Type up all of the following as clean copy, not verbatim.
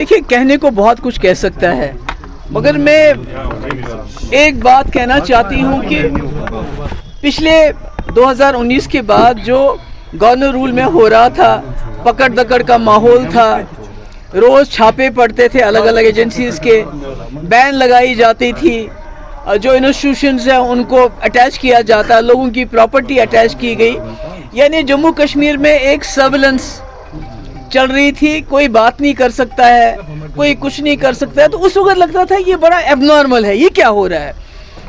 देखिए, कहने को बहुत कुछ कह सकता है, मगर मैं एक बात कहना चाहती हूँ कि पिछले 2019 के बाद जो गवर्नर रूल में हो रहा था, पकड़ दकड़ का माहौल था, रोज़ छापे पड़ते थे अलग अलग एजेंसीज़ के, बैन लगाई जाती थी, जो इंस्टीट्यूशंस हैं उनको अटैच किया जाता, लोगों की प्रॉपर्टी अटैच की गई, यानी जम्मू कश्मीर में एक सर्विलेंस चल रही थी। कोई बात नहीं कर सकता है, कोई कुछ नहीं कर सकता है। तो उस वक्त लगता था ये बड़ा एबनॉर्मल है, ये क्या हो रहा है।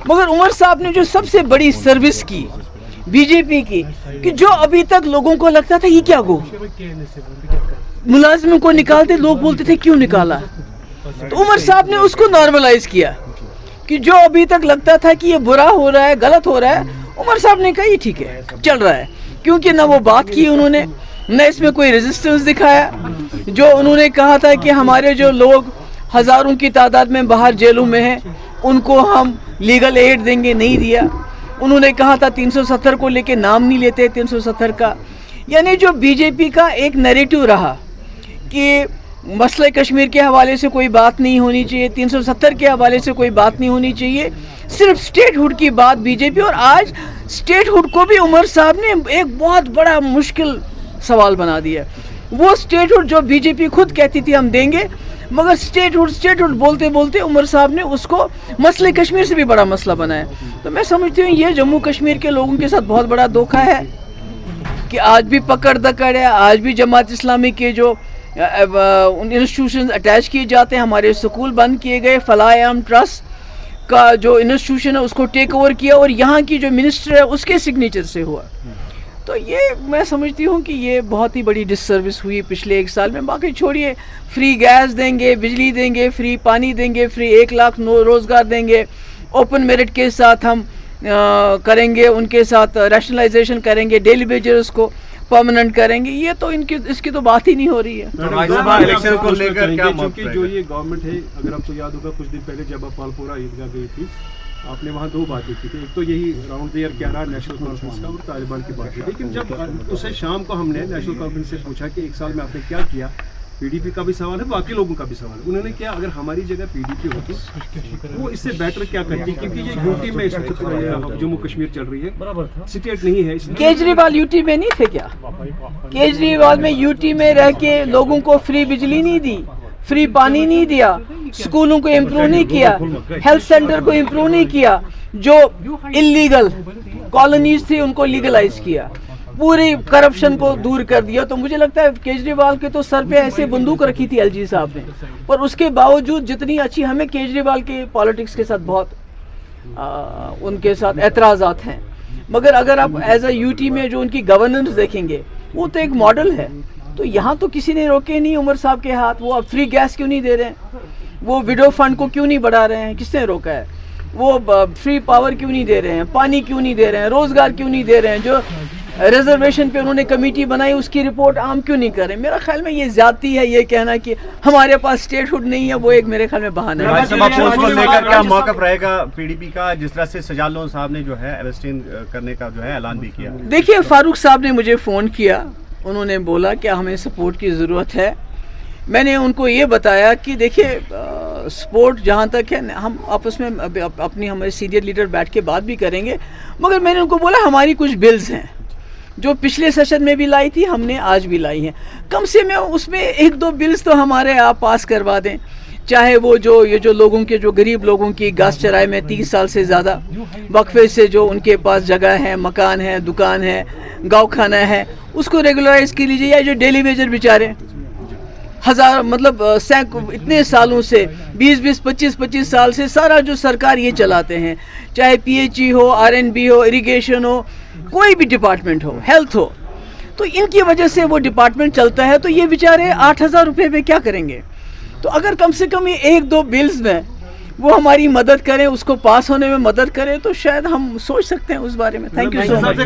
मगर उमर साहब ने जो सबसे बड़ी सर्विस की बीजेपी की, कि जो अभी तक लोगों को लगता था ये क्या हो, मुलाजिमों को निकालते, लोग बोलते थे क्यों निकाला, तो उमर साहब ने उसको नॉर्मलाइज किया कि जो अभी तक लगता था कि ये बुरा हो रहा है, गलत हो रहा है, उमर साहब ने कहा ये ठीक है, चल रहा है। क्योंकि ना वो बात की उन्होंने, न इसमें कोई रेजिस्टेंस दिखाया। जो उन्होंने कहा था कि हमारे जो लोग हज़ारों की तादाद में बाहर जेलों में हैं, उनको हम लीगल एड देंगे, नहीं दिया। उन्होंने कहा था 370 को लेके नाम नहीं लेते 370 का। यानी जो बीजेपी का एक नैरेटिव रहा कि मसले कश्मीर के हवाले से कोई बात नहीं होनी चाहिए, 370 के हवाले से कोई बात नहीं होनी चाहिए, सिर्फ स्टेटहुड की बात बीजेपी। और आज स्टेटहुड को भी उमर साहब ने एक बहुत बड़ा मुश्किल सवाल बना दिया। वो स्टेटहुड जो बीजेपी खुद कहती थी हम देंगे, मगर स्टेटहुड बोलते बोलते उमर साहब ने उसको मसले कश्मीर से भी बड़ा मसला बनाया। तो मैं समझती हूँ ये जम्मू कश्मीर के लोगों के साथ बहुत बड़ा धोखा है कि आज भी पकड़ दकड़ है, आज भी जमात इस्लामी के जो इंस्टीट्यूशन अटैच किए जाते हैं, हमारे स्कूल बंद किए गए, फलाह-ए-आम ट्रस्ट का जो इंस्टीट्यूशन है उसको टेक ओवर किया और यहाँ की जो मिनिस्टर है उसके सिग्नेचर से हुआ। तो ये मैं समझती हूँ कि ये बहुत ही बड़ी डिससर्विस हुई पिछले 1 साल में। बाकी छोड़िए, फ्री गैस देंगे, बिजली देंगे, फ्री पानी देंगे, फ्री 1 लाख रोज़गार देंगे, ओपन मेरिट के साथ हम करेंगे, उनके साथ रैशनलाइजेशन करेंगे, डेली वेजेस को परमानेंट करेंगे। ये तो इसकी तो बात ही नहीं हो रही है। इलेक्शन को लेकर क्या क्योंकि जो ये गवर्नमेंट है, अगर आपको याद होगा कुछ दिन पहले जब आप पालपुरा ईदगाह गई थी, आपने वहाँ 2 बातें की थी। एक तो यही राउंड द ईयर क्या रहा नेशनल कॉन्फ्रेंस का, और तालिबान की बात की। लेकिन जब उसे शाम को हमने नेशनल कॉन्फ्रेंस से पूछा कि 1 साल में आपने क्या किया, पीडीपी का भी सवाल है, बाकी लोगों का भी सवाल है, उन्होंने क्या अगर हमारी जगह पीडीपी होती वो इससे बेटर क्या करती, क्योंकि ये यूटी में इस वक्त जम्मू कश्मीर चल रही है, स्टेट नहीं है। केजरीवाल यूटी में नहीं थे क्या? केजरीवाल में यूटी में रह के लोगों को फ्री बिजली नहीं दी, फ्री पानी नहीं दिया, स्कूलों को इम्प्रूव नहीं किया, हेल्थ सेंटर को इम्प्रूव नहीं किया, जो इलीगल कॉलोनीज थी उनको लीगलाइज किया, पूरी करप्शन को दूर कर दिया। तो मुझे लगता है केजरीवाल के तो सर पे ऐसे बंदूक रखी थी एलजी साहब ने, पर उसके बावजूद जितनी अच्छी, हमें केजरीवाल के पॉलिटिक्स के साथ बहुत उनके साथ एतराज़ात हैं। मगर अगर आप एज अ यूटी में जो उनकी गवर्नेंस देखेंगे, वो तो एक मॉडल है। तो यहाँ तो किसी ने रोके नहीं उमर साहब के हाथ। वो अब फ्री गैस क्यों नहीं दे रहे हैं, वो विडो फंड को क्यों नहीं बढ़ा रहे हैं, किसने रोका है? वो फ्री पावर क्यों नहीं दे रहे हैं, पानी क्यों नहीं दे रहे हैं, रोज़गार क्यों नहीं दे रहे हैं? जो रिजर्वेशन पे उन्होंने कमेटी बनाई उसकी रिपोर्ट आम क्यों नहीं करें? मेरा ख्याल में ये ज्यादती है ये कहना कि हमारे पास स्टेटहुड नहीं है, वो एक मेरे ख्याल में बहाना है। को लेकर क्या मौक़िफ़ रहेगा पीडीपी का, जिस तरह से सजाद लोन साहब ने जो है अरेस्टिंग करने का जो है ऐलान भी किया? देखिए, फारूक साहब ने मुझे फ़ोन किया, उन्होंने बोला कि हमें सपोर्ट की ज़रूरत है। मैंने उनको ये बताया कि देखिए सपोर्ट जहाँ तक है हम आपस में अपनी हमारे सीनियर लीडर बैठ के बात भी करेंगे, मगर मैंने उनको बोला हमारी कुछ बिल्स हैं जो पिछले सेशन में भी लाई थी, हमने आज भी लाई हैं, कम से कम उसमें 1-2 बिल्स तो हमारे आप पास करवा दें। चाहे वो जो ये जो लोगों के, जो गरीब लोगों की घास चराई में 30 साल से ज़्यादा वक्फे से जो उनके पास जगह है, मकान है, दुकान है, गाँव खाना है, उसको रेगुलराइज कर लीजिए। या जो डेली वेजर बेचारे हज़ार मतलब इतने सालों से 20-20, 25-25 साल से सारा जो सरकार ये चलाते हैं, चाहे पीएचई हो, आरएनबी हो, इरिगेशन हो, कोई भी डिपार्टमेंट हो, हेल्थ हो, तो इनकी वजह से वो डिपार्टमेंट चलता है। तो ये बेचारे 8,000 रुपये में क्या करेंगे? तो अगर कम से कम ये 1-2 बिल्स में वो हमारी मदद करें, उसको पास होने में मदद करें, तो शायद हम सोच सकते हैं उस बारे में। Thank you so much.